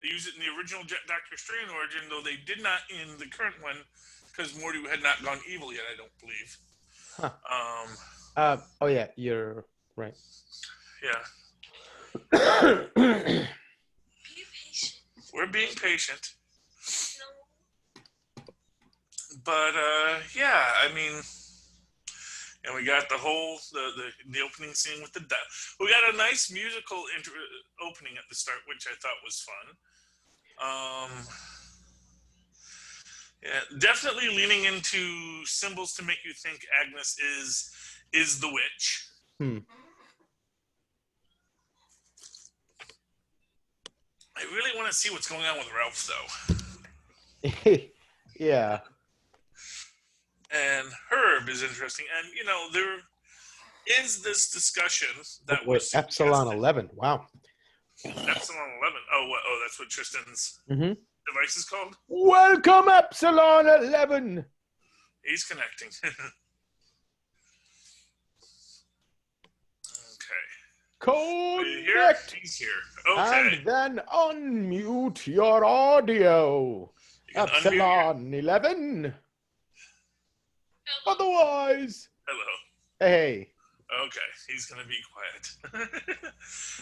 They use it in the original Doctor Strange origin, though they did not in the current one because Morty had not gone evil yet. I don't believe. Huh. Oh yeah, you're right. Yeah. We're being patient. But yeah, I mean, and we got the whole the opening scene with the we got a nice musical opening at the start, which I thought was fun. Yeah, definitely leaning into symbols to make you think Agnes is the witch. I really want to see what's going on with Ralph, though. Yeah. And Herb is interesting, and there is this discussion that was Epsilon 11. Wow. Epsilon 11. Oh, that's what Tristan's device is called. Welcome, Epsilon 11. He's connecting. Connect. He's here. Okay. And then unmute your audio. Epsilon 11. Otherwise. Hello. Hey. Okay, he's gonna be quiet.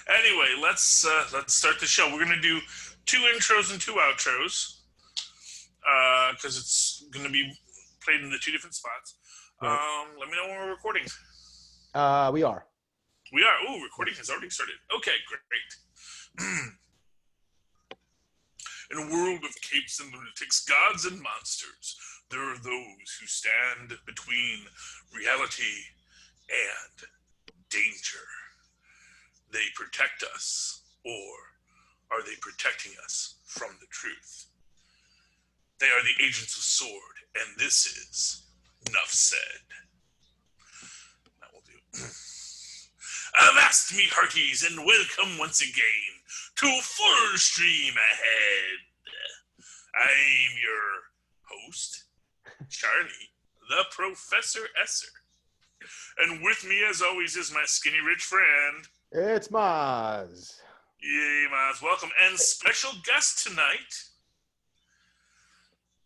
Anyway, let's start the show. We're gonna do 2 intros and 2 outros because it's gonna be played in the 2 different spots. Right. Let me know when we're recording. We are. We are. Ooh, recording has already started. Okay, great. In a world of capes and lunatics, gods and monsters, there are those who stand between reality and danger. They protect us, or are they protecting us from the truth? They are the agents of Sword, and this is Nuff Said. That will do. Avast me hearties, and welcome once again to Full Stream Ahead. I'm your host, Charlie, the Professor Esser. And with me, as always, is my skinny rich friend. It's Mozz. Yay, Mozz. Welcome. And special guest tonight,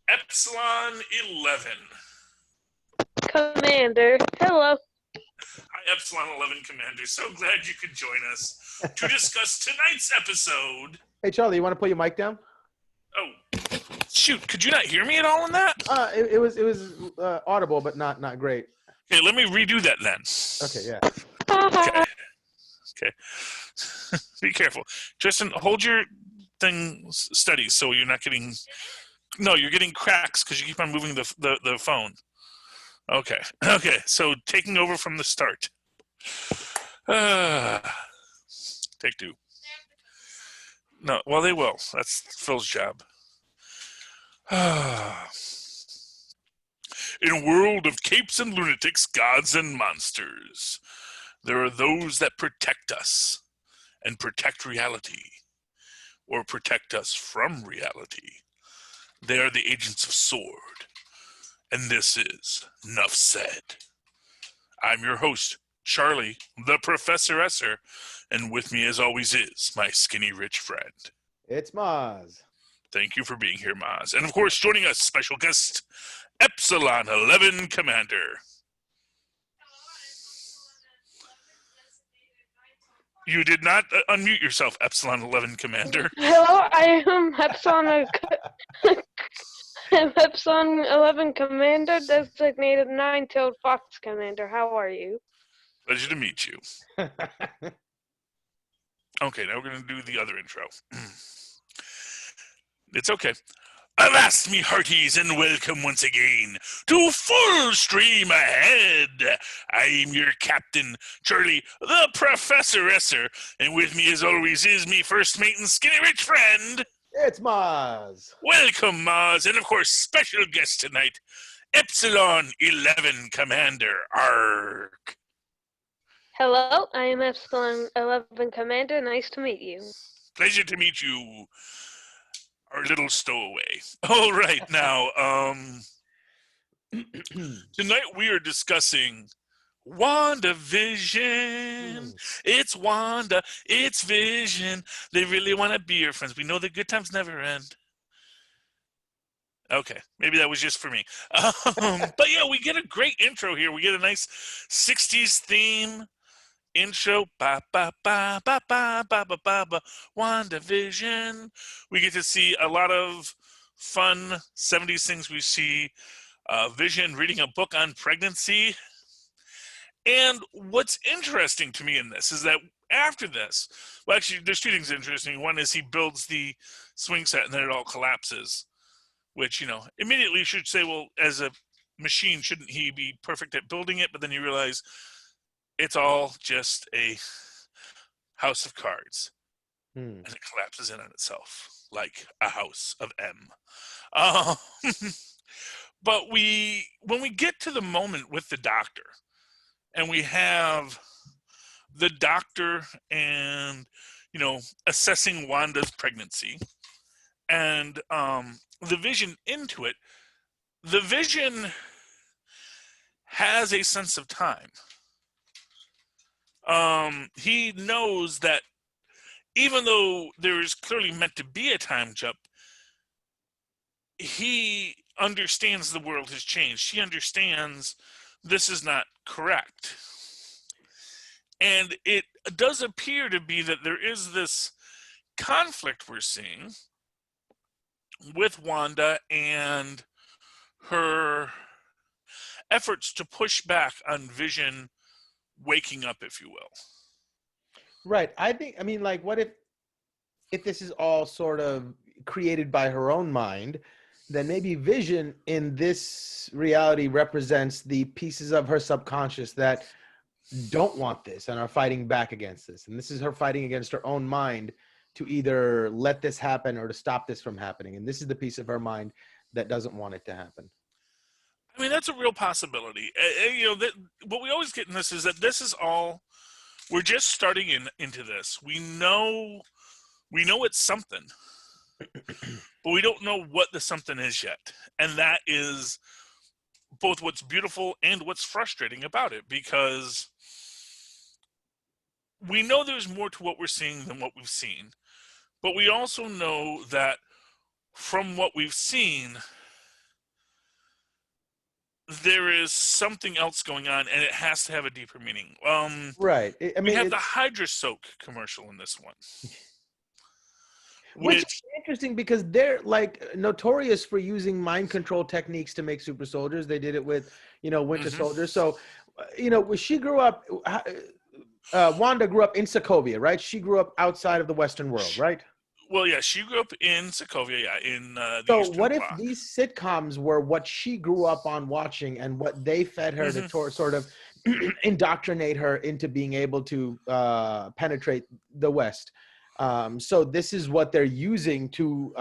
Epsilon 11. Commander, hello. Hi, Epsilon 11 Commander. So glad you could join us to discuss tonight's episode. Hey, Charlie, you want to put your mic down? Oh, shoot. Could you not hear me at all in that? It was audible, but not great. Okay, let me redo that then. Okay, yeah. Okay. Be careful. Tristan, hold your thing steady so you're not getting... No, you're getting cracks because you keep on moving the phone. Okay, so taking over from the start. Take 2. No, well, they will. That's Phil's job. In a world of capes and lunatics, gods and monsters, there are those that protect us and protect reality, or protect us from reality. They are the agents of Sword, and this is Nuff Said. I'm your host, Charlie, the Professor Esser, and with me as always is my skinny rich friend. It's Mozz. Thank you for being here, Mozz. And of course, joining us, special guest, Epsilon 11 Commander. You did not unmute yourself, Epsilon 11 Commander. Hello, I am Epsilon 11 Commander, designated Nine-Tailed Fox Commander. How are you? Pleasure to meet you. Okay, now we're going to do the other intro. It's okay. Avast me hearties, and welcome once again to Full Stream Ahead. I'm your captain, Charlie, the Professor Esser, and with me as always is me first mate and skinny rich friend. It's Mozz. Welcome, Mozz, and of course, special guest tonight, Epsilon 11 Commander Ark. Hello, I am Epsilon 11 Commander. Nice to meet you. Pleasure to meet you, our little stowaway. All right, now, tonight we are discussing WandaVision. It's Wanda. It's Vision. They really want to be your friends. We know the good times never end. Okay, maybe that was just for me. But yeah, we get a great intro here. We get a nice 60s theme intro. Ba ba ba ba ba ba ba ba ba. WandaVision. We get to see a lot of fun 70s things. We see Vision reading a book on pregnancy. And what's interesting to me in this is that after this, well, actually, there's two things interesting. One is he builds the swing set and then it all collapses, which, immediately you should say, well, as a machine, shouldn't he be perfect at building it? But then you realize it's all just a house of cards. And it collapses in on itself like a house of M. But when we get to the moment with the doctor, and we have the doctor and, assessing Wanda's pregnancy and the Vision into it, the Vision has a sense of time. He knows that even though there is clearly meant to be a time jump, he understands the world has changed. He understands this is not correct. And it does appear to be that there is this conflict we're seeing with Wanda and her efforts to push back on Vision waking up, if you will. Right. What if this is all sort of created by her own mind? Then maybe Vision in this reality represents the pieces of her subconscious that don't want this and are fighting back against this. And this is her fighting against her own mind to either let this happen or to stop this from happening. And this is the piece of her mind that doesn't want it to happen. I mean, that's a real possibility. What we always get in this is that this is all, we're just starting into this. We know it's something, but we don't know what the something is yet. And that is both what's beautiful and what's frustrating about it, because we know there's more to what we're seeing than what we've seen. But we also know that from what we've seen, there is something else going on, and it has to have a deeper meaning. Right. We have the Hydra Soak commercial in this one. Which is interesting because they're like notorious for using mind control techniques to make super soldiers. They did it with, Winter Soldier. So, she grew up, Wanda grew up in Sokovia, right? She grew up outside of the Western world, right? Well, yeah, she grew up in Sokovia, in the So Eastern what Bloc. if these sitcoms were what she grew up on watching and what they fed her to sort of indoctrinate her into being able to penetrate the West? So this is what they're using to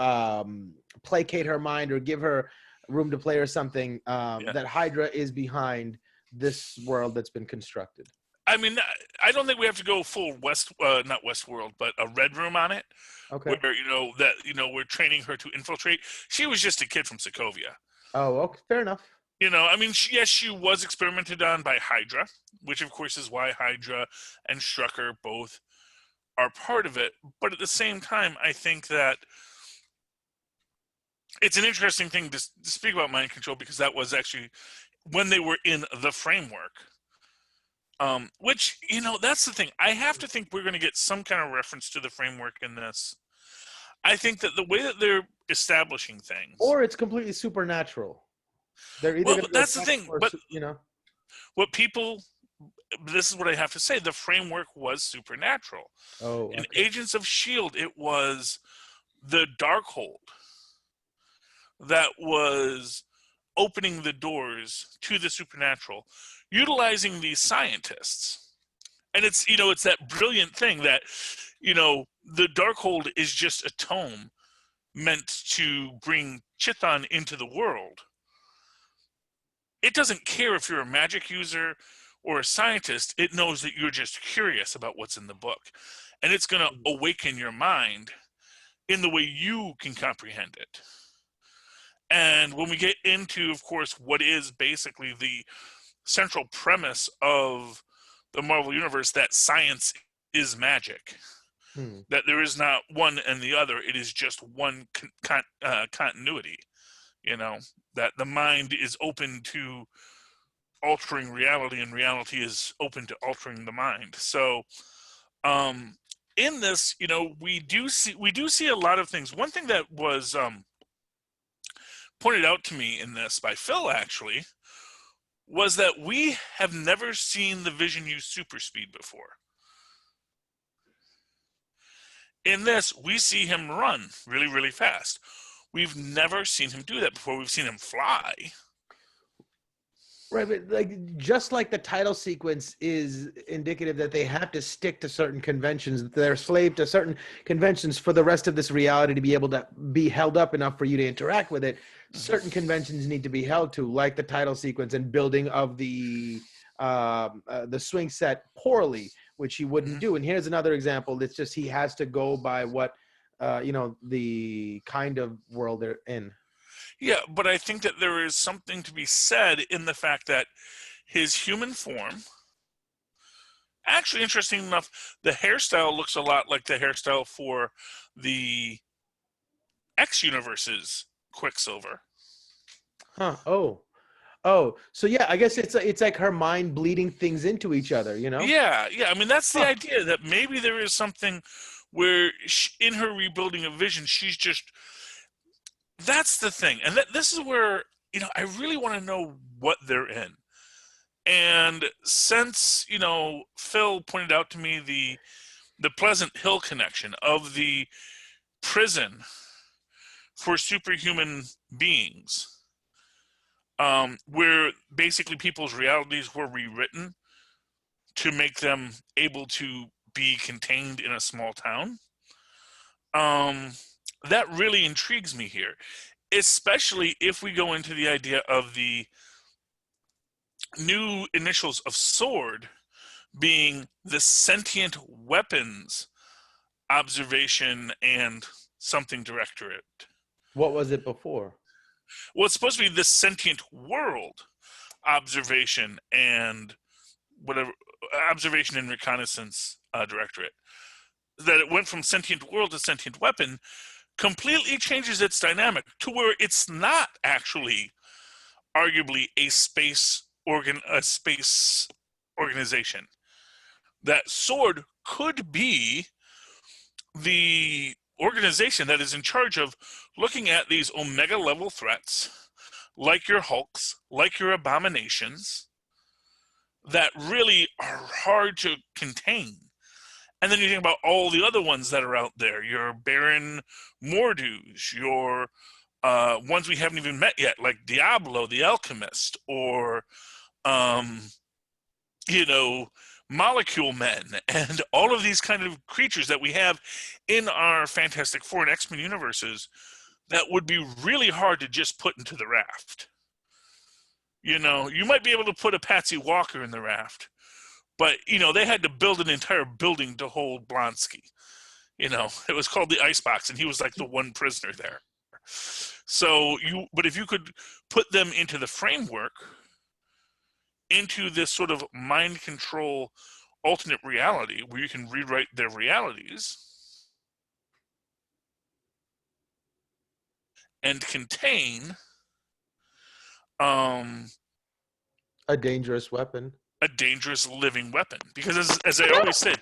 placate her mind or give her room to play or something, that Hydra is behind this world that's been constructed. I mean, I don't think we have to go full not Westworld, but a Red Room on it. Okay. Where we're training her to infiltrate. She was just a kid from Sokovia. Oh, okay. Fair enough. She was experimented on by Hydra, which of course is why Hydra and Strucker both are part of it. But at the same time, I think that it's an interesting thing to speak about mind control, because that was actually when they were in the framework. Which, that's the thing. I have to think we're going to get some kind of reference to the framework in this. I think that the way that they're establishing things, or it's completely supernatural. They're either that's the thing. But this is what I have to say. The framework was supernatural. Oh, okay. In Agents of S.H.I.E.L.D., it was the Darkhold that was opening the doors to the supernatural, utilizing these scientists. And it's that brilliant thing that, the Darkhold is just a tome meant to bring Chthon into the world. It doesn't care if you're a magic user or a scientist. It knows that you're just curious about what's in the book. And it's going to awaken your mind in the way you can comprehend it. And when we get into, of course, what is basically the central premise of the Marvel Universe that science is magic. That there is not one and the other. It is just one continuity. You know, that the mind is open to altering reality, and reality is open to altering the mind. So, in this, you know, we do see a lot of things. One thing that was pointed out to me in this by Phil actually was that we have never seen the Vision use super speed before. In this, we see him run really, really fast. We've never seen him do that before. We've seen him fly. Right, but like just like the title sequence is indicative that they have to stick to certain conventions, they're slave to certain conventions for the rest of this reality to be able to be held up enough for you to interact with it. Certain conventions need to be held to, like the title sequence and building of the swing set poorly, which he wouldn't do. And here's another example. It's just he has to go by what the kind of world they're in. Yeah, but I think that there is something to be said in the fact that his human form, actually, interesting enough, the hairstyle looks a lot like the hairstyle for the X Universe's Quicksilver. Huh. Oh, so yeah, I guess it's like her mind bleeding things into each other, you know? Yeah. I mean, that's the idea, that maybe there is something where in her rebuilding of Vision, she's just... That's the thing. And this is where, you know, I really want to know what they're in. And since, you know, Phil pointed out to me the Pleasant Hill connection of the prison for superhuman beings, where basically people's realities were rewritten to make them able to be contained in a small town, that really intrigues me here, especially if we go into the idea of the new initials of SWORD being the Sentient Weapons Observation and something Directorate. What was it before? Well, it's supposed to be the Sentient World Observation and whatever, Observation and Reconnaissance Directorate. That it went from Sentient World to Sentient Weapon completely changes its dynamic to where it's not actually arguably a space organization. That SWORD could be the organization that is in charge of looking at these Omega level threats, like your Hulks, like your Abominations, that really are hard to contain. And then you think about all the other ones that are out there, your Baron Mordu's, your ones we haven't even met yet, like Diablo the Alchemist, or, you know, Molecule Men, and all of these kind of creatures that we have in our Fantastic Four and X-Men universes that would be really hard to just put into the raft. You know, you might be able to put a Patsy Walker in the raft, but, you know, they had to build an entire building to hold Blonsky. You know, it was called the Icebox, and he was like the one prisoner there. So but if you could put them into the framework, into this sort of mind control alternate reality where you can rewrite their realities and contain a dangerous weapon. A dangerous living weapon. Because as I always said,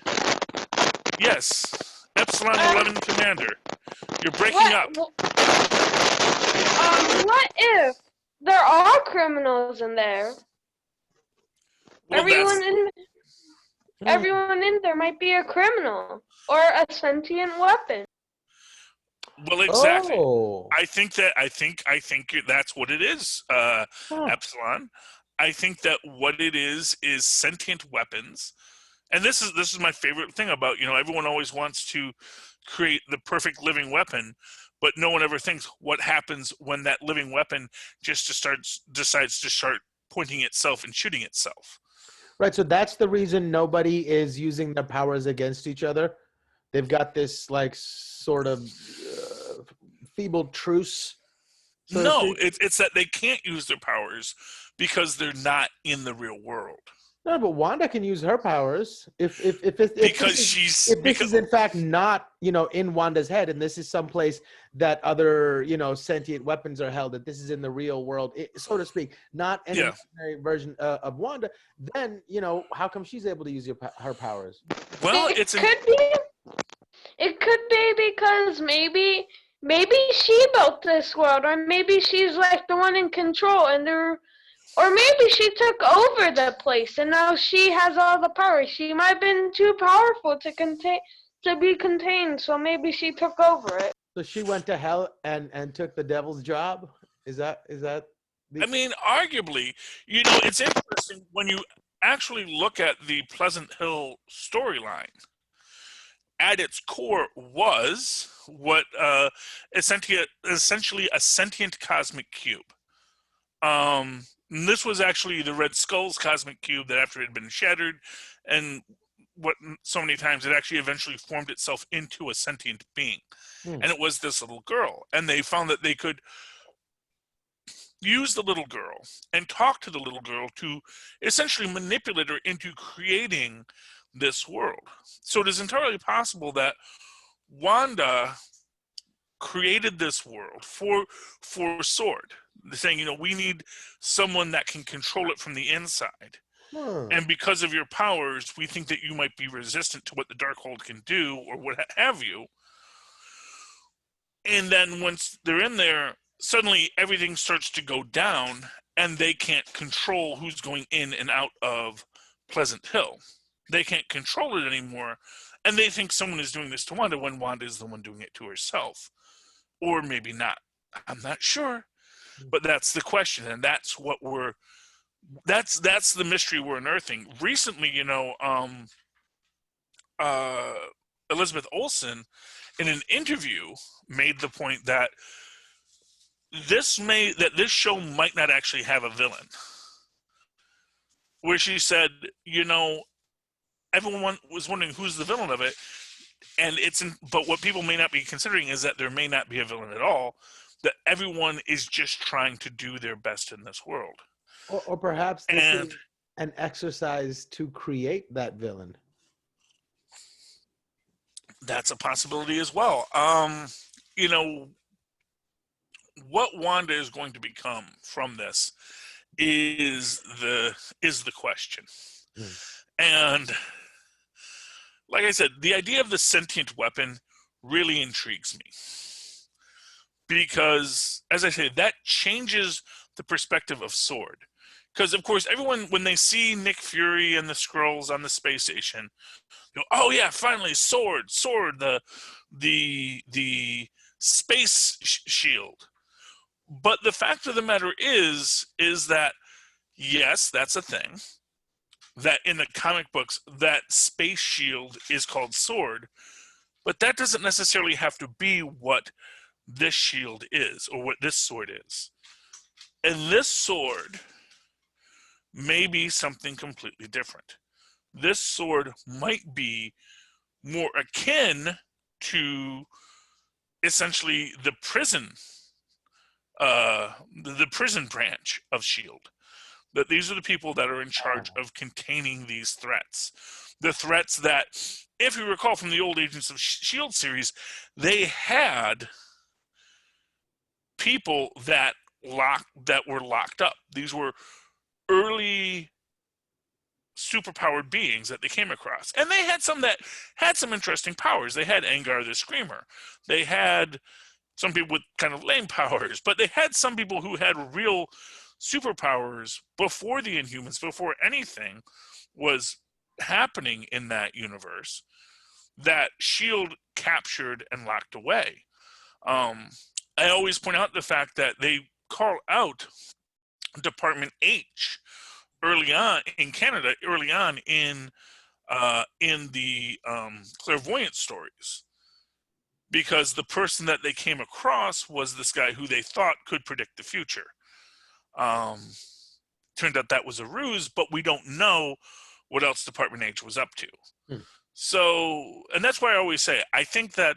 yes, Epsilon 11 Commander, you're breaking up. What if there are criminals in there? Well, everyone in there might be a criminal or a sentient weapon. Well, exactly. Oh. I think that's what it is, Epsilon. I think that what it is sentient weapons. And this is my favorite thing about, you know, everyone always wants to create the perfect living weapon, but no one ever thinks what happens when that living weapon just decides to start pointing itself and shooting itself. Right, so that's the reason nobody is using their powers against each other. They've got this like sort of feeble truce So to No, speak. it's that they can't use their powers because they're not in the real world. No, but Wanda can use her powers Because if this is in fact not in Wanda's head, and this is someplace that other sentient weapons are held. That this is in the real world, so to speak, not an imaginary version of Wanda. Then how come she's able to use her powers? Well, It could be because maybe she built this world, or maybe she's like the one in control, or maybe she took over the place and now she has all the power. She might have been too powerful to be contained, so maybe she took over it. So she went to hell and took the devil's job. Is that? I mean, arguably, it's interesting when you actually look at the Pleasant Hill storyline. At its core was what essentially a sentient cosmic cube. This was actually the Red Skull's cosmic cube that, after it had been shattered, and so many times, it actually eventually formed itself into a sentient being. And it was this little girl. And they found that they could use the little girl and talk to the little girl to essentially manipulate her into creating this world. So it is entirely possible that Wanda created this world for Sword. They're saying, we need someone that can control it from the inside. And because of your powers, we think that you might be resistant to what the Darkhold can do, or what have you. And then once they're in there, suddenly everything starts to go down, and they can't control who's going in and out of Pleasant Hill. They can't control it anymore, and they think someone is doing this to Wanda when Wanda is the one doing it to herself. Or maybe not. I'm not sure. But that's the question, and that's what that's the mystery we're unearthing. Recently, Elizabeth Olsen, in an interview, made the point that this show might not actually have a villain. Where she said, everyone was wondering who's the villain of it, and but what people may not be considering is that there may not be a villain at all. That everyone is just trying to do their best in this world. Or perhaps this is an exercise to create that villain. That's a possibility as well. What Wanda is going to become from this is the question. And like I said, the idea of the sentient weapon really intrigues me. Because, as I say, that changes the perspective of Sword. Because, of course, everyone, when they see Nick Fury and the Skrulls on the space station, they go, oh, yeah, finally, Sword, the space shield. But the fact of the matter is that, yes, that's a thing. That in the comic books, that space shield is called Sword. But that doesn't necessarily have to be what this shield is, or what this sword is. And this sword may be something completely different. This sword might be more akin to essentially the prison branch of S.H.I.E.L.D. That these are the people that are in charge of containing these threats. The threats that, if you recall from the old Agents of S.H.I.E.L.D. series, they had people that were locked up. These were early superpowered beings that they came across. And they had some that had some interesting powers. They had Angar the Screamer. They had some people with kind of lame powers, but they had some people who had real superpowers before the Inhumans, before anything was happening in that universe, that S.H.I.E.L.D. captured and locked away. I always point out the fact that they call out Department H early on in Canada, early on in the clairvoyant stories, because the person that they came across was this guy who they thought could predict the future. Turned out that was a ruse, but we don't know what else Department H was up to. So, and that's why I always say, I think that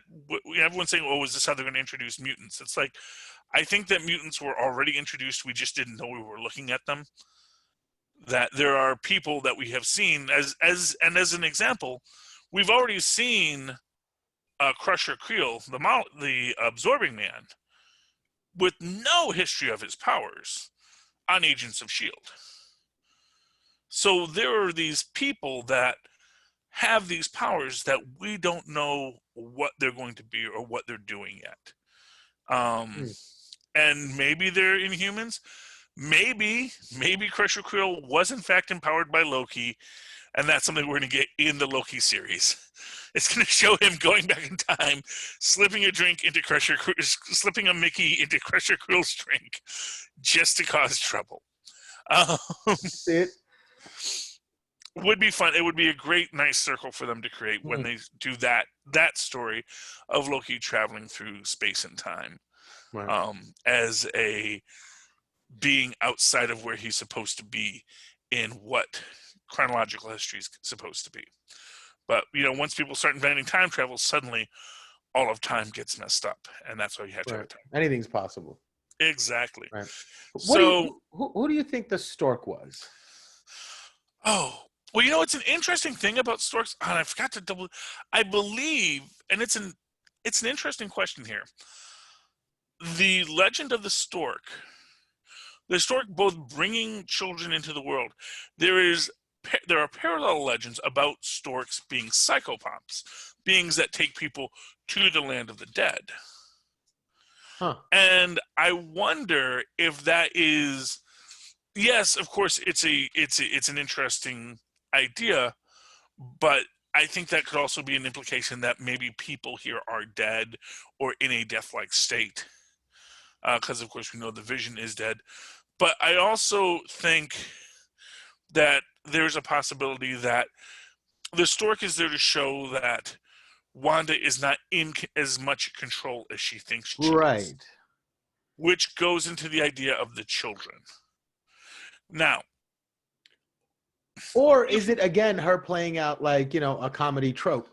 everyone's saying, oh, is this how they're going to introduce mutants? It's like, I think that mutants were already introduced. We just didn't know we were looking at them. That there are people that we have seen as an example, we've already seen Crusher Creel, the Absorbing Man, with no history of his powers on Agents of S.H.I.E.L.D. So there are these people that have these powers that we don't know what they're going to be or what they're doing yet. And maybe they're Inhumans. Maybe Crusher Creel was in fact empowered by Loki, and that's something we're going to get in the Loki series. It's going to show him going back in time, slipping a Mickey into Crusher Creel's drink, just to cause trouble. It would be fun. It would be a great, nice circle for them to create when they do that story of Loki traveling through space and time, right. As a being outside of where he's supposed to be in what chronological history is supposed to be. But, once people start inventing time travel, suddenly all of time gets messed up. And that's why you have to have time. Anything's possible. Exactly. Right. So, who do you think the stork was? Oh, well, it's an interesting thing about storks. And I forgot to I believe, and it's an interesting question here. The legend of the stork both bringing children into the world. There are parallel legends about storks being psychopomps, beings that take people to the land of the dead. Huh. And I wonder if that is, yes, of course, it's an interesting idea, but I think that could also be an implication that maybe people here are dead or in a death-like state. Because, of course, we know the Vision is dead. But I also think that there's a possibility that the stork is there to show that Wanda is not in as much control as she thinks she is. Which goes into the idea of the children. Now. Or is it, again, her playing out like, a comedy trope?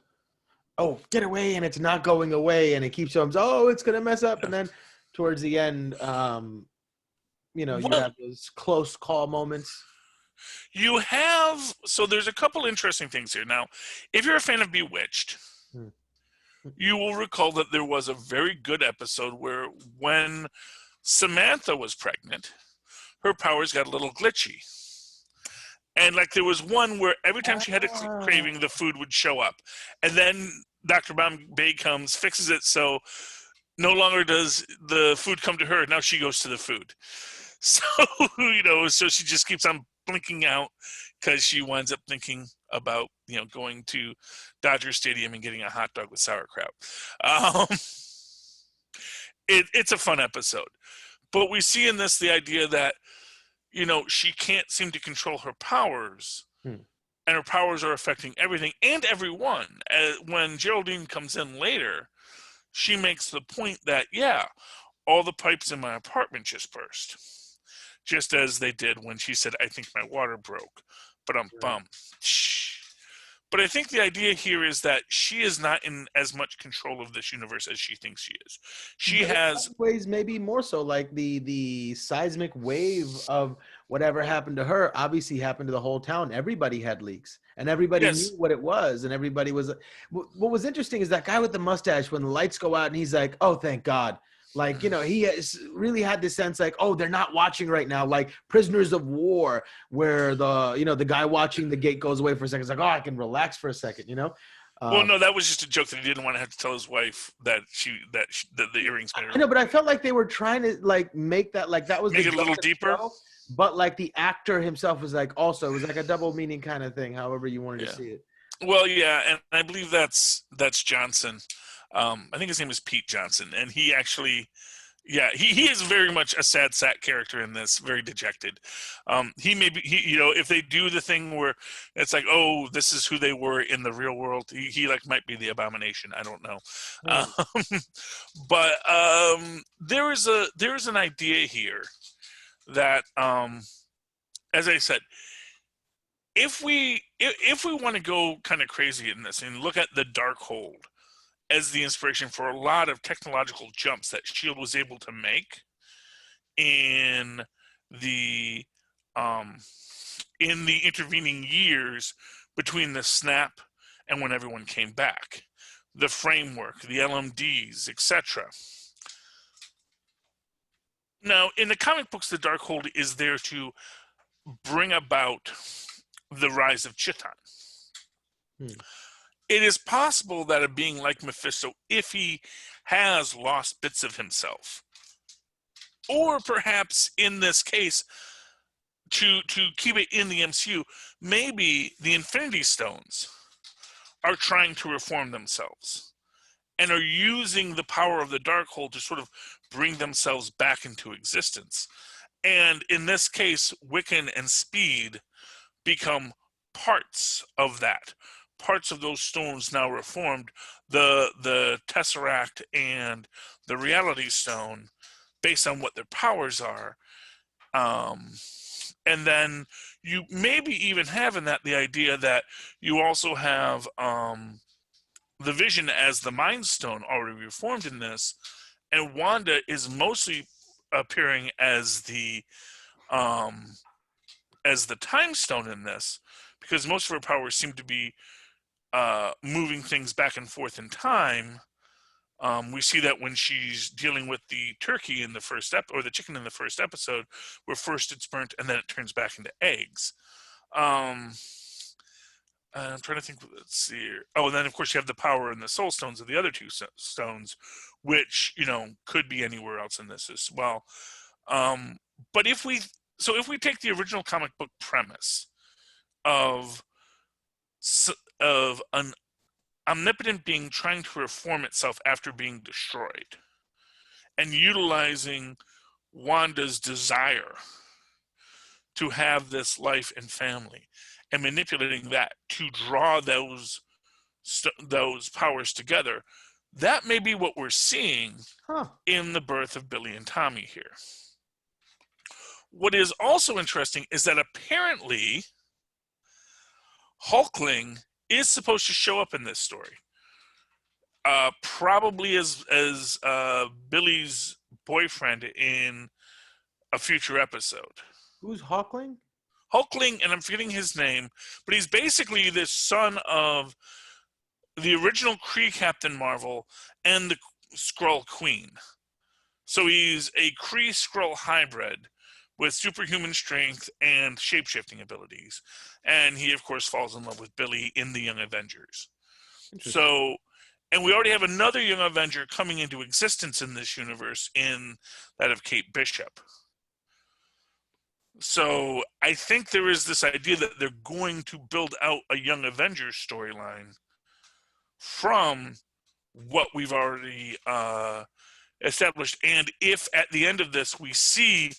Oh, get away, and it's not going away, and it keeps on, it's going to mess up. Yeah. And then towards the end, you have those close call moments. So there's a couple interesting things here. Now, if you're a fan of Bewitched, you will recall that there was a very good episode where when Samantha was pregnant, her powers got a little glitchy. And there was one where every time she had a craving, the food would show up. And then Dr. Bombay comes, fixes it, so no longer does the food come to her. Now she goes to the food. So, so she just keeps on blinking out because she winds up thinking about, going to Dodger Stadium and getting a hot dog with sauerkraut. It's a fun episode. But we see in this the idea that, she can't seem to control her powers, and her powers are affecting everything and everyone. When Geraldine comes in later, she makes the point that, all the pipes in my apartment just burst. Just as they did when she said, I think my water broke. But I'm bummed. But I think the idea here is that she is not in as much control of this universe as she thinks she is. She has ways, maybe more so, like the seismic wave of whatever happened to her obviously happened to the whole town. Everybody had leaks, and everybody knew what it was, and everybody was. What was interesting is that guy with the mustache, when the lights go out and he's like, oh, thank God. He has really had this sense they're not watching right now, like Prisoners of War, where the guy watching the gate goes away for a second. It's I can relax for a second, Well, no, that was just a joke that he didn't want to have to tell his wife that the earrings made her. I know, but I felt like they were trying to make that that was make it a little deeper. Show, but the actor himself was also, it was a double meaning kind of thing, however you wanted to see it. Well, yeah, and I believe that's Johnson. I think his name is Pete Johnson, and he actually, he is very much a sad sack character in this, very dejected. If they do the thing where it's this is who they were in the real world, he might be the Abomination. I don't know. But there is an idea here that, as I said, if we if we want to go kind of crazy in this and look at the Darkhold as the inspiration for a lot of technological jumps that Shield was able to make in the intervening years between the snap and when everyone came back, the framework, the LMDs, etc. Now, in the comic books, the Darkhold is there to bring about the rise of Chiton. It is possible that a being like Mephisto, if he has lost bits of himself, or perhaps in this case, to keep it in the MCU, maybe the Infinity Stones are trying to reform themselves and are using the power of the Darkhold to sort of bring themselves back into existence. And in this case, Wiccan and Speed become parts of that. Parts of those stones now reformed, the Tesseract and the Reality Stone, based on what their powers are. And then you maybe even have in that the idea that you also have the Vision as the Mind Stone already reformed in this, and Wanda is mostly appearing as the Time Stone in this, because most of her powers seem to be moving things back and forth in time. We see that when she's dealing with the turkey in the first or the chicken in the first episode, where first it's burnt and then it turns back into eggs. I'm trying to think. Let's see here. Oh, and then of course you have the power and the soul stones of the other two stones, which could be anywhere else in this as well. But if we take the original comic book premise of an omnipotent being trying to reform itself after being destroyed, and utilizing Wanda's desire to have this life and family, and manipulating that to draw those powers together, that may be what we're seeing in the birth of Billy and Tommy here. What is also interesting is that apparently Hulkling is supposed to show up in this story, probably as Billy's boyfriend in a future episode. Who's Hulkling? Hulkling, and I'm forgetting his name, but he's basically the son of the original Kree Captain Marvel and the Skrull Queen. So he's a Kree-Skrull hybrid with superhuman strength and shape-shifting abilities. And he, of course, falls in love with Billy in the Young Avengers. So, and we already have another Young Avenger coming into existence in this universe, in that of Kate Bishop. So I think there is this idea that they're going to build out a Young Avengers storyline from what we've already established. And if at the end of this we see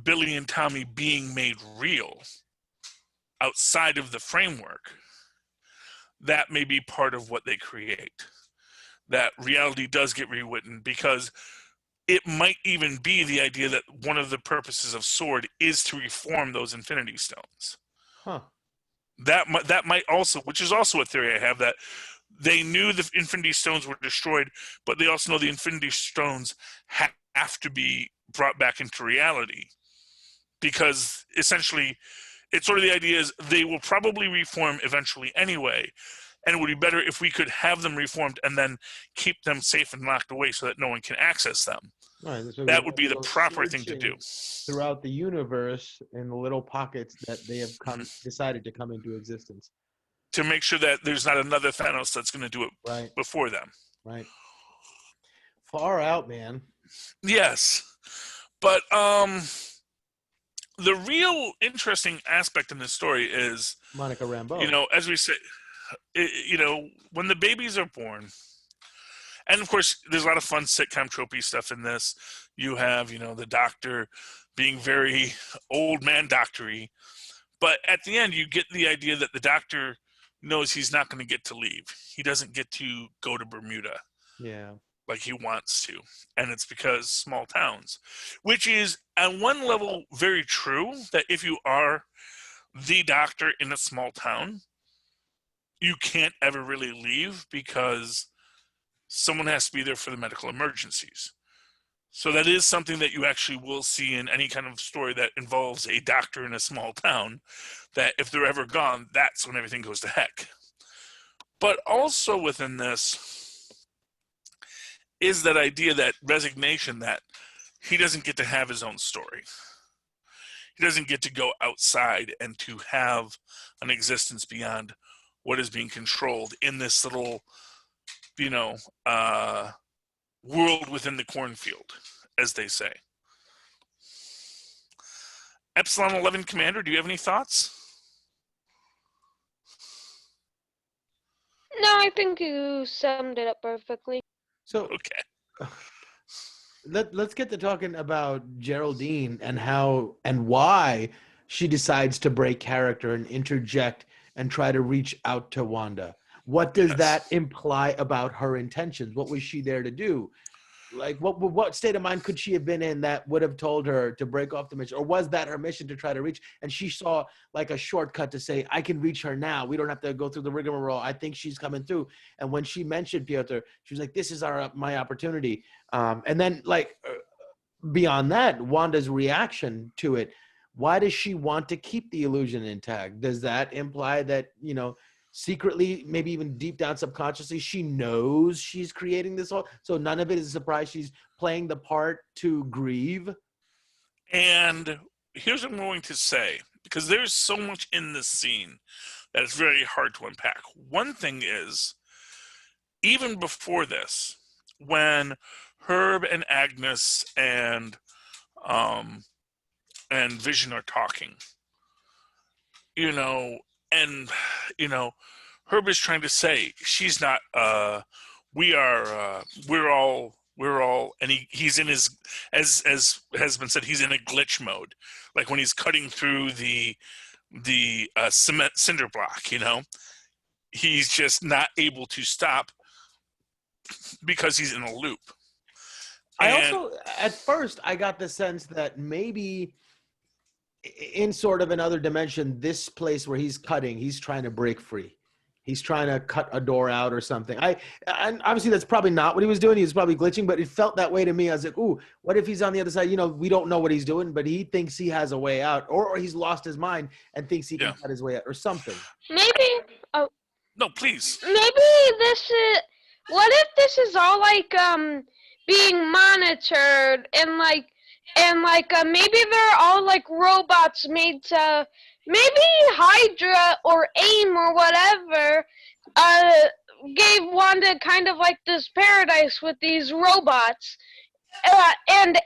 Billy and Tommy being made real outside of the framework, that may be part of what they create. That reality does get rewritten, because it might even be the idea that one of the purposes of S.W.O.R.D. is to reform those Infinity Stones. That might also, which is also a theory I have, that they knew the Infinity Stones were destroyed, but they also know the Infinity Stones have to be brought back into reality. Because essentially, it's sort of the idea is they will probably reform eventually anyway, and it would be better if we could have them reformed and then keep them safe and locked away so that no one can access them. Right, so that would be the proper thing to do. Throughout the universe, in the little pockets that they have decided to come into existence. To make sure that there's not another Thanos that's going to do it before them. Right. Far out, man. Yes. But the real interesting aspect in this story is Monica Rambeau. As we say, when the babies are born, and of course there's a lot of fun sitcom tropey stuff in this. You have, the doctor being very old man doctor-y, but at the end you get the idea that the doctor knows he's not going to get to leave. He doesn't get to go to Bermuda. Yeah. Like he wants to. And it's because small towns, which is on one level very true, that if you are the doctor in a small town, you can't ever really leave because someone has to be there for the medical emergencies. So that is something that you actually will see in any kind of story that involves a doctor in a small town, that if they're ever gone, that's when everything goes to heck. But also within this is that idea, that resignation, that he doesn't get to have his own story. He doesn't get to go outside and to have an existence beyond what is being controlled in this little, world within the cornfield, as they say. Epsilon 11 Commander, do you have any thoughts? No, I think you summed it up perfectly. So Okay. let's get to talking about Geraldine and how and why she decides to break character and interject and try to reach out to Wanda. What does that imply about her intentions? What was she there to do? Like, what state of mind could she have been in that would have told her to break off the mission? Or was that her mission to try to reach? And she saw like a shortcut to say, I can reach her now. We don't have to go through the rigmarole. I think she's coming through. And when she mentioned Piotr, she was like, this is my opportunity. And then beyond that, Wanda's reaction to it, why does she want to keep the illusion intact? Does that imply that, secretly, maybe even deep down subconsciously, she knows she's creating this all, so none of it is a surprise? She's playing the part to grieve. And here's what I'm going to say, because there's so much in this scene that it's very hard to unpack. One thing is, even before this, when Herb and Agnes and Vision are talking, Herb is trying to say she's not. We're all, and he's in his, as has been said, he's in a glitch mode, like when he's cutting through the cement cinder block. He's just not able to stop because he's in a loop. At first, I got the sense that maybe in sort of another dimension, this place where he's cutting, he's trying to break free. He's trying to cut a door out or something. And obviously that's probably not what he was doing. He was probably glitching, but it felt that way to me. I was like, ooh, what if he's on the other side? We don't know what he's doing, but he thinks he has a way out, or he's lost his mind and thinks he can cut his way out or something. Maybe. No, please. Maybe this is. What if this is all like being monitored and maybe they're all like robots made to, maybe Hydra or AIM or whatever gave Wanda kind of like this paradise with these robots, and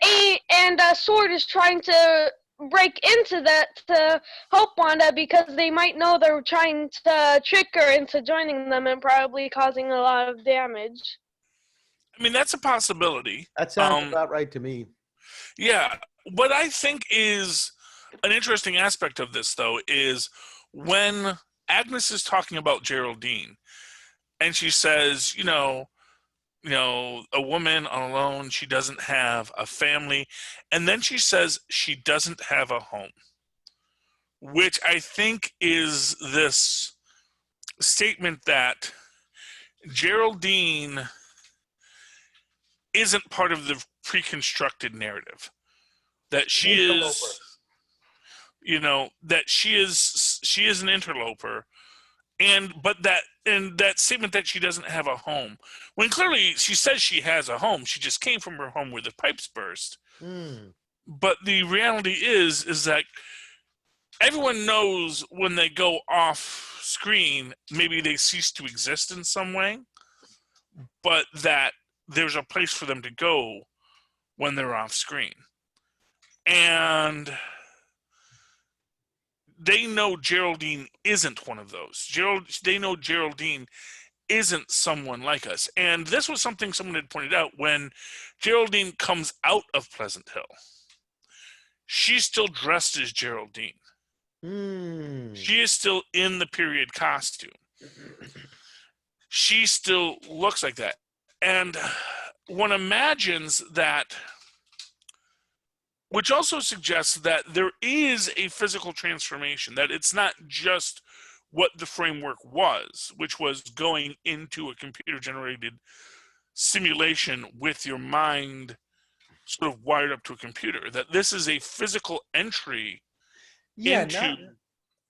Sword is trying to break into that to help Wanda because they might know they're trying to trick her into joining them and probably causing a lot of damage. I mean, that's a possibility. That sounds about right to me. Yeah. What I think is an interesting aspect of this, though, is when Agnes is talking about Geraldine, and she says, a woman alone, she doesn't have a family, and then she says she doesn't have a home, which I think is this statement that Geraldine isn't part of the pre-constructed narrative, that she is, that she is an interloper, but that statement that she doesn't have a home, when clearly she says she has a home, she just came from her home where the pipes burst. But the reality is that everyone knows when they go off screen, maybe they cease to exist in some way, but that there's a place for them to go when they're off screen. And they know Geraldine isn't one of those. They know Geraldine isn't someone like us. And this was something someone had pointed out when Geraldine comes out of Pleasant Hill. She's still dressed as Geraldine. She is still in the period costume. She still looks like that. And one imagines that which also suggests that there is a physical transformation, that it's not just what the framework was, which was going into a computer-generated simulation with your mind sort of wired up to a computer, that this is a physical entry into...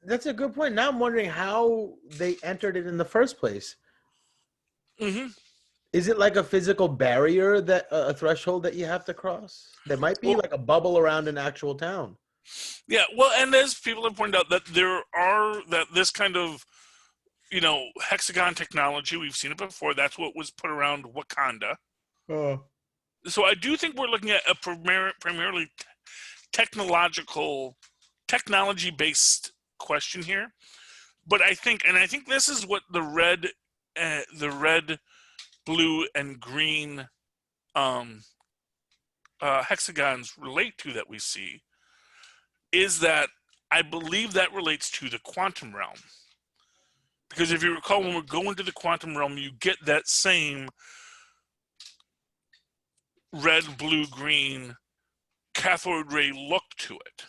That's a good point. Now I'm wondering how they entered it in the first place. Mm-hmm. Is it like a physical barrier, that a threshold that you have to cross? There might be like a bubble around an actual town. Yeah, well, and as people have pointed out, that this kind of, hexagon technology, we've seen it before. That's what was put around Wakanda. Oh. So I do think we're looking at a primarily technology-based question here. But I think this is what the red, blue, and green hexagons relate to, that we see, is that I believe that relates to the quantum realm. Because if you recall, when we go into the quantum realm, you get that same red, blue, green cathode ray look to it.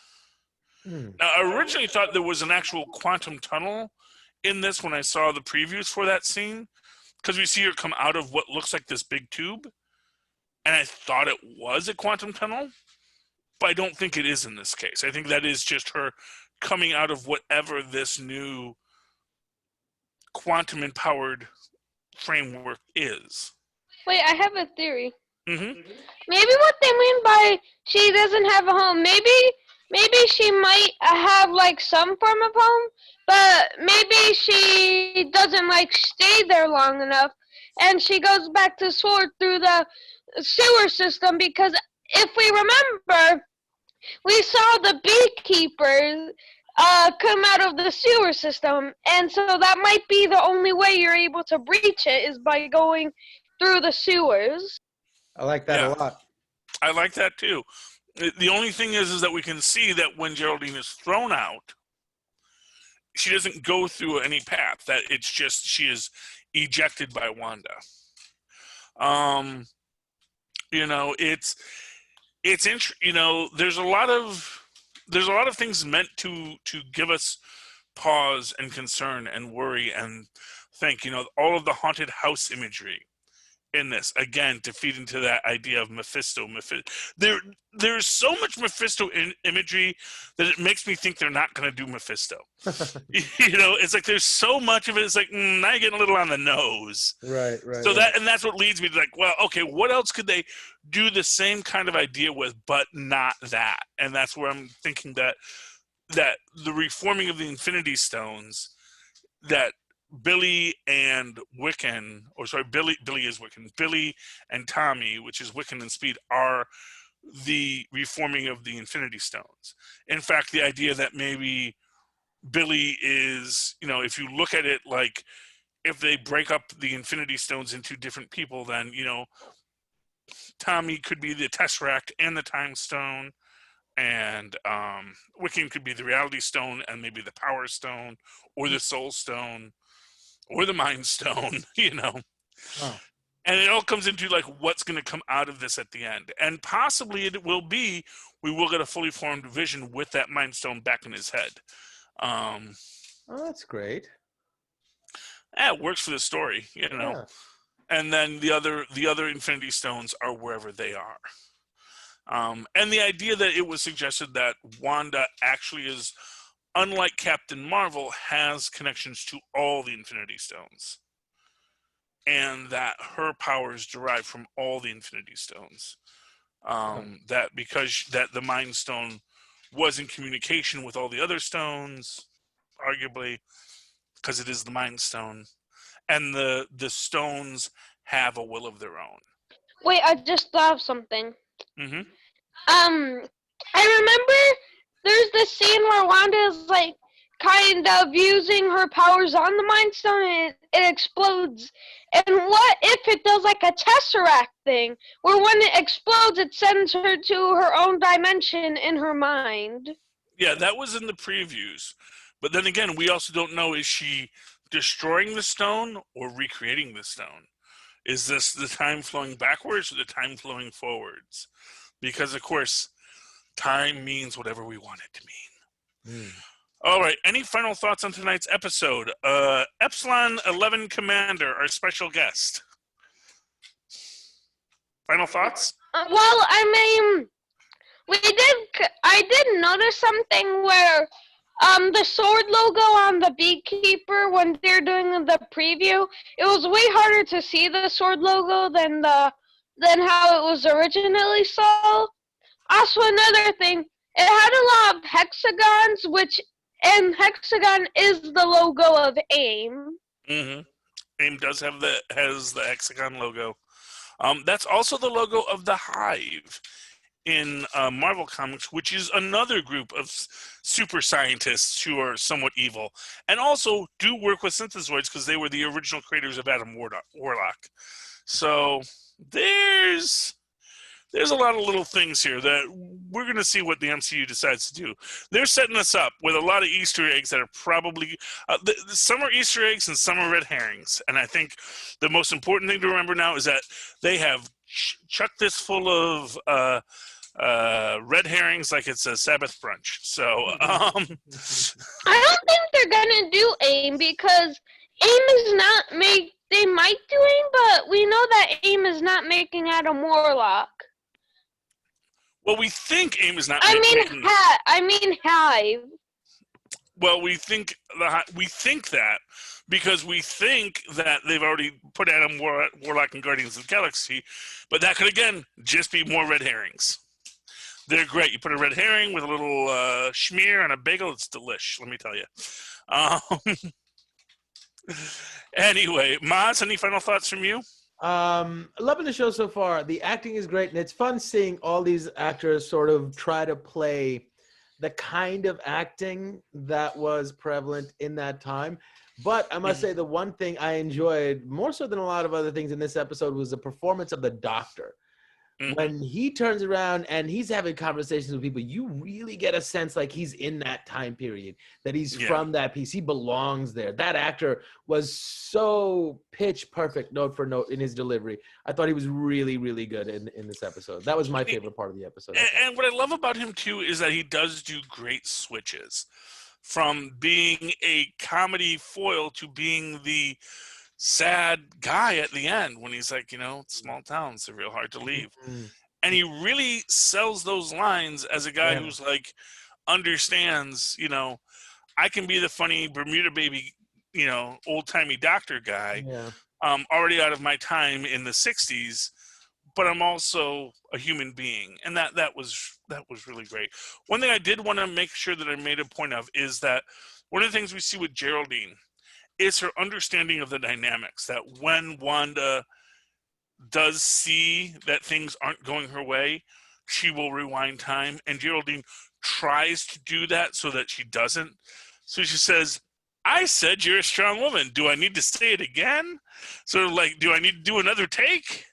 Now, I originally thought there was an actual quantum tunnel in this when I saw the previews for that scene, because we see her come out of what looks like this big tube, and I thought it was a quantum tunnel, but I don't think it is in this case. I think that is just her coming out of whatever this new quantum-empowered framework is. Wait, I have a theory. Mm-hmm. Maybe what they mean by she doesn't have a home, maybe she might have like some form of home, but maybe she doesn't like stay there long enough, and she goes back to Sword through the sewer system, because if we remember, we saw the beekeepers come out of the sewer system, and so that might be the only way you're able to breach it, is by going through the sewers. I like that a lot. I like that too. The only thing is that we can see that when Geraldine is thrown out, she doesn't go through any path. That it's just she is ejected by Wanda. There's a lot of things meant to give us pause and concern and worry and think. All of the haunted house imagery in this, again, to feed into that idea of Mephisto. There's so much Mephisto imagery that it makes me think they're not going to do Mephisto. It's like there's so much of it. It's like, now you're getting a little on the nose. Right. So that's what leads me to like, well, okay, what else could they do the same kind of idea with, but not that? And that's where I'm thinking that the reforming of the Infinity Stones, that Billy and Wiccan, Billy is Wiccan. Billy and Tommy, which is Wiccan and Speed, are the reforming of the Infinity Stones. In fact, the idea that maybe Billy is, if you look at it like, if they break up the Infinity Stones into different people, then, Tommy could be the Tesseract and the Time Stone, and Wiccan could be the Reality Stone and maybe the Power Stone, or the Soul Stone, or the Mind Stone, Oh. And it all comes into like what's going to come out of this at the end. And possibly we will get a fully formed Vision with that Mind Stone back in his head. Oh, that's great. Yeah, it works for the story, Yeah. And then the other Infinity Stones are wherever they are. And the idea that it was suggested that Wanda actually is, unlike Captain Marvel, has connections to all the Infinity Stones. And that her powers derive from all the Infinity Stones. That because the Mind Stone was in communication with all the other stones, arguably, because it is the Mind Stone. And the stones have a will of their own. Wait, I just thought of something. Mm-hmm. I remember there's this scene where Wanda is like kind of using her powers on the Mind Stone, and it explodes. And what if it does like a Tesseract thing, where when it explodes, it sends her to her own dimension in her mind? Yeah, that was in the previews. But then again, we also don't know, is she destroying the stone or recreating the stone? Is this the time flowing backwards or the time flowing forwards? Because, of course, Time means whatever we want it to mean. Mm. All right. Any final thoughts on tonight's episode? Epsilon 11 Commander, our special guest. Final thoughts? Well, I mean, I did notice something where the sword logo on the Beekeeper, when they're doing the preview, it was way harder to see the sword logo than how it was originally saw. Also, another thing, it had a lot of hexagons, and hexagon is the logo of AIM. Mm-hmm. AIM does has the hexagon logo. That's also the logo of the Hive in Marvel Comics, which is another group of super scientists who are somewhat evil, and also do work with synthezoids because they were the original creators of Adam Warlock. So there's a lot of little things here that we're going to see what the MCU decides to do. They're setting us up with a lot of Easter eggs that are probably some are Easter eggs and some are red herrings. And I think the most important thing to remember now is that they have chucked this full of red herrings like it's a Sabbath brunch. So I don't think they're gonna do AIM because AIM is not make. They might do AIM, but we know that AIM is not making Adam Warlock. Well, we think AIM is not. I mean Hive. Well, we think that because we think that they've already put Adam Warlock in Guardians of the Galaxy, but that could again just be more red herrings. They're great. You put a red herring with a little schmear on a bagel. It's delish. Let me tell you. Anyway, Mozz, any final thoughts from you? Loving the show so far. The acting is great, and it's fun seeing all these actors sort of try to play the kind of acting that was prevalent in that time. But I must say the one thing I enjoyed more so than a lot of other things in this episode was the performance of the Doctor. Mm-hmm. When he turns around and he's having conversations with people, you really get a sense like he's in that time period, that he's from that piece. He belongs there. That actor was so pitch perfect note for note in his delivery. I thought he was really, really good in this episode. That was my favorite part of the episode. And what I love about him, too, is that he does do great switches from being a comedy foil to being the sad guy at the end when he's like, small towns are real hard to leave. Mm-hmm. And he really sells those lines as a guy who's like, understands, I can be the funny Bermuda baby, old-timey doctor guy, already out of my time in the 60s, but I'm also a human being. And that was really great. One thing I did want to make sure that I made a point of is that one of the things we see with Geraldine is her understanding of the dynamics, that when Wanda does see that things aren't going her way, she will rewind time. And Geraldine tries to do that so that she doesn't. So she says, I said you're a strong woman. Do I need to say it again? Sort of like, do I need to do another take?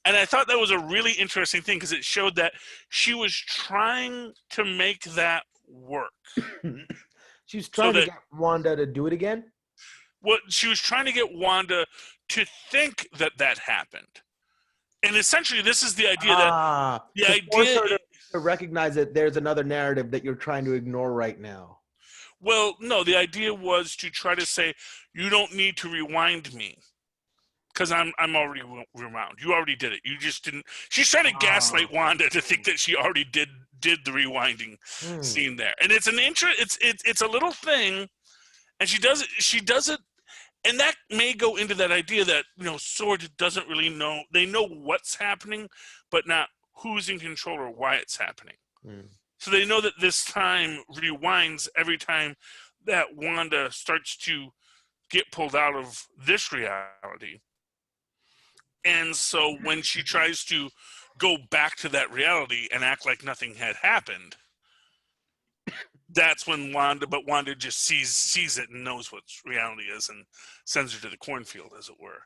And I thought that was a really interesting thing because it showed that she was trying to make that work. She was trying to get Wanda to do it again? Well, she was trying to get Wanda to think that happened. And essentially, this is the idea that the idea to recognize that there's another narrative that you're trying to ignore right now. Well, no, the idea was to try to say, you don't need to rewind me because I'm already rewound. You already did it. You just didn't. She's trying to gaslight Wanda to think that she already did the rewinding scene there. And it's it's a little thing, and she does it. And that may go into that idea that, Sword doesn't really know. They know what's happening, but not who's in control or why it's happening. So they know that this time rewinds every time that Wanda starts to get pulled out of this reality. And so when she tries to go back to that reality and act like nothing had happened, that's when Wanda just sees it and knows what reality is and sends her to the cornfield, as it were.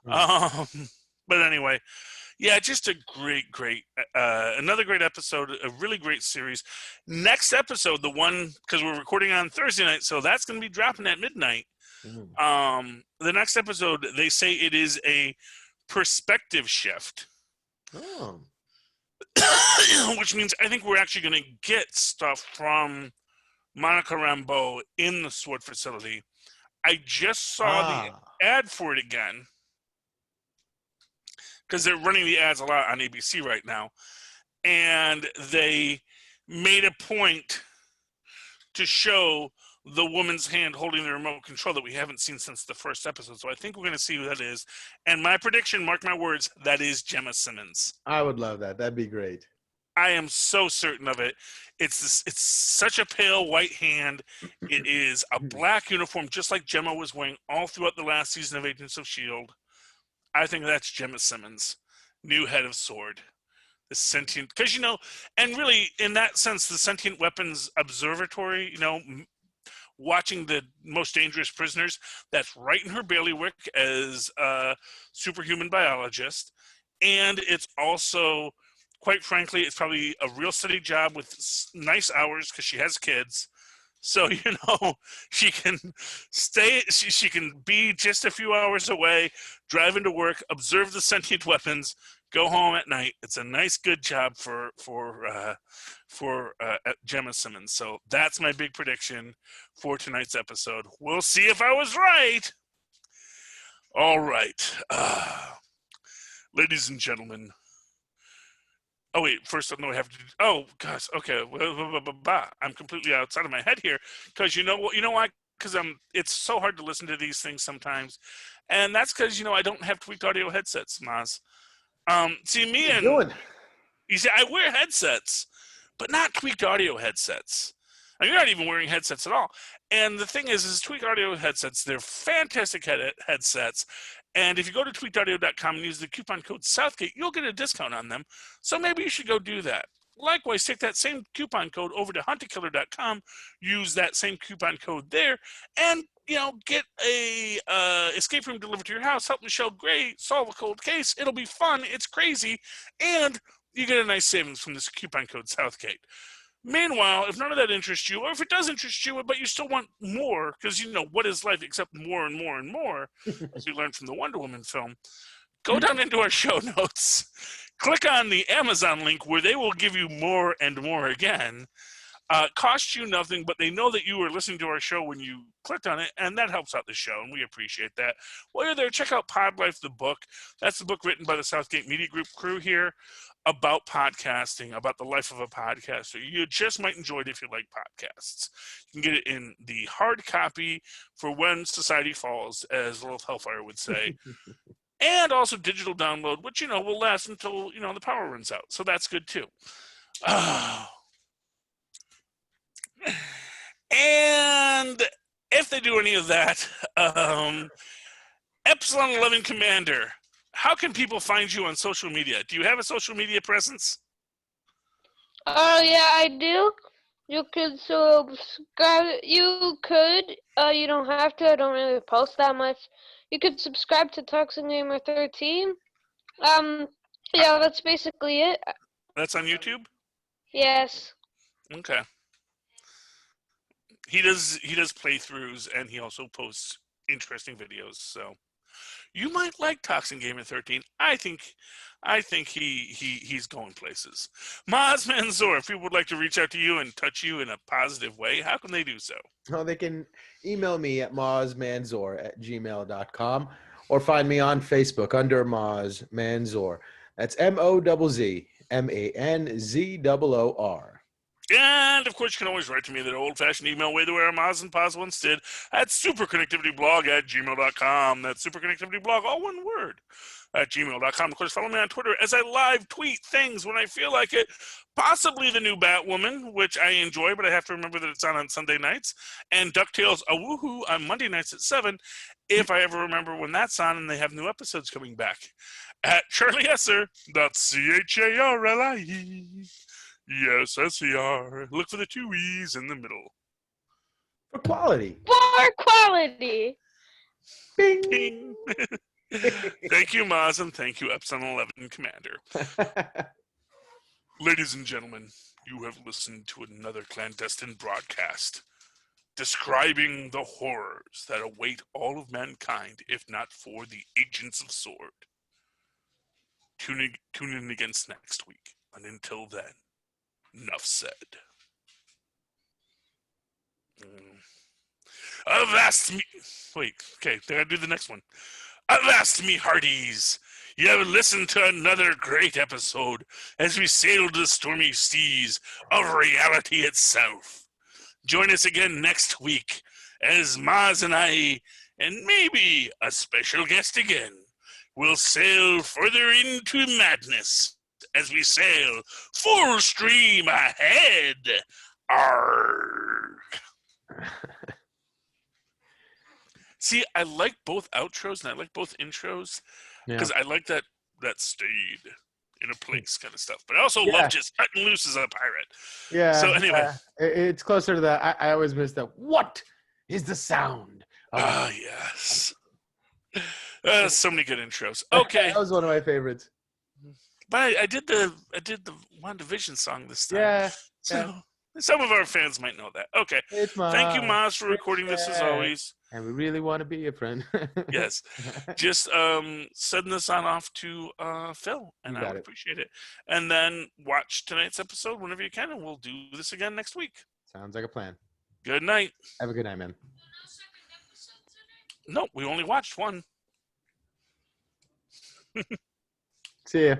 But anyway, just a great, another great episode, a really great series. Next episode, the one, because we're recording on Thursday night, so that's going to be dropping at midnight. The next episode, they say it is a perspective shift. which means I think we're actually going to get stuff from Monica Rambeau in the Sword facility. I just saw the ad for it again, because they're running the ads a lot on ABC right now, and they made a point to show the woman's hand holding the remote control that we haven't seen since the first episode. So I think we're going to see who that is. And my prediction, mark my words, that is Gemma Simmons. I would love that. That'd be great. I am so certain of it. It's such a pale white hand. It is a black uniform, just like Gemma was wearing all throughout the last season of Agents of S.H.I.E.L.D. I think that's Gemma Simmons, new head of Sword. The sentient, because, and really, in that sense, the Sentient Weapons Observatory, watching the most dangerous prisoners, that's right in her bailiwick as a superhuman biologist. And it's also, quite frankly, it's probably a real steady job with nice hours because she has kids. So, she can stay, she can be just a few hours away, drive into work, observe the sentient weapons, go home at night. It's a nice, good job for Gemma Simmons. So that's my big prediction for tonight's episode. We'll see if I was right. All right. Ladies and gentlemen. Oh, wait. First, I know I have to. Oh, gosh. Okay. I'm completely outside of my head here. Because you know why? Because it's so hard to listen to these things sometimes. And that's because, I don't have tweaked audio headsets, Mozz. See, me and you see, I wear headsets, but not tweaked audio headsets. You're not even wearing headsets at all. And the thing is tweaked audio headsets, they're fantastic headsets. And if you go to tweakedaudio.com and use the coupon code Southgate, you'll get a discount on them. So maybe you should go do that. Likewise, take that same coupon code over to huntakiller.com, use that same coupon code there, and get a escape room delivered to your house, help Michelle Gray solve a cold case. It'll be fun. It's crazy. And you get a nice savings from this coupon code Southgate. Meanwhile, if none of that interests you, or if it does interest you, but you still want more, because what is life except more and more and more, as we learned from the Wonder Woman film, go down into our show notes, click on the Amazon link where they will give you more and more again. Costs you nothing, but they know that you were listening to our show when you clicked on it, and that helps out the show, and we appreciate that. While you're there, check out Pod Life, the book. That's the book written by the Southgate Media Group crew here about podcasting, about the life of a podcaster. You just might enjoy it if you like podcasts. You can get it in the hard copy for when society falls, as Lilith Hellfire would say. And also digital download, which, will last until, the power runs out. So that's good, too. And if they do any of that, Epsilon 11 Commander, how can people find you on social media? Do you have a social media presence? Oh, yeah, I do. You could subscribe. You could. You don't have to. I don't really post that much. You could subscribe to Toxic Gamer 13. Yeah, that's basically it. That's on YouTube? Yes. Okay. He does playthroughs, and he also posts interesting videos. So you might like Toxic Gamer 13. I think he's going places. Mozz, Manzoor, if people would like to reach out to you and touch you in a positive way, how can they do so? Oh, they can email me at mozzmanzoor@gmail.com or find me on Facebook under Mozz Manzoor. That's MOZZMANZOOR. And, of course, you can always write to me that old-fashioned email way the way our Mozz and Paz once did at superconnectivityblog@gmail.com. That's superconnectivityblog, all one word, at gmail.com. Of course, follow me on Twitter as I live tweet things when I feel like it. Possibly the new Batwoman, which I enjoy, but I have to remember that it's on Sunday nights. And DuckTales A Woohoo on Monday nights at 7, if I ever remember when that's on and they have new episodes coming back. At CharlieEsser.CHARLIE. Yes, S-E-R. Look for the 2 E's in the middle. For quality. For quality. Bing. Bing. Thank you, Mozz, and thank you, Epsilon 11 Commander. Ladies and gentlemen, you have listened to another clandestine broadcast describing the horrors that await all of mankind, if not for the Agents of Sword. Tune in again next week. And until then, enough said. Avast me. Wait, okay, then I do the next one. Avast me, hearties. You have listened to another great episode as we sailed the stormy seas of reality itself. Join us again next week as Mozz and I, and maybe a special guest again, will sail further into madness as we sail full stream ahead. Arrgh. See, I like both outros and I like both intros because I like that stayed in a place kind of stuff. But I also love just cutting loose as a pirate. Yeah. So anyway. It's closer to that. I always miss that. What is the sound? Yes. So many good intros. Okay. That was one of my favorites. But I did the WandaVision song this time. Yeah. So some of our fans might know that. Okay. Thank you, Mozz, for recording this as always. And we really want to be your friend. Yes. Just sending this on off to Phil, and I would appreciate it. And then watch tonight's episode whenever you can, and we'll do this again next week. Sounds like a plan. Good night. Have a good night, man. No, we only watched one. See ya.